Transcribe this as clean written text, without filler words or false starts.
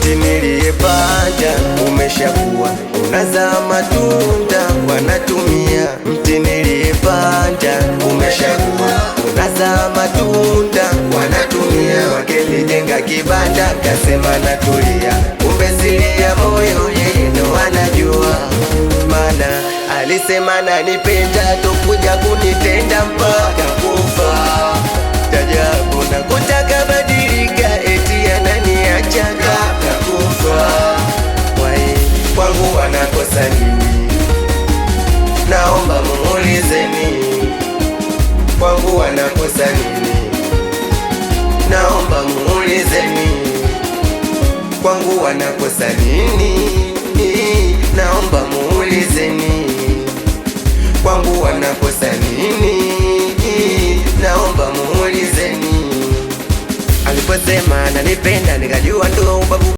mti niliyepanda umeshakuwa unazaa matunda wanatumia. Mti niliyepanda umeshakuwa unazaa matunda wanatumia. Wakilijenga kibanda kasema natulia, kumbe siri ya moyo yeye ndo anajua. Mana alisema nanipenda tokuja kunitenda mpaka kufa. Tajabu na kutaka badilika eti ananiacha kabla kufa. Wai kwangu wanakosa nini? Naomba muulizeni, kwangu wanakosa nini? Naomba muulizeni, kwangu wanakosa nini? Naomba muulizeni, kwangu wanakosa nini? Naomba muulizeni. Aliposema ananipenda nikajua ndo ubavu.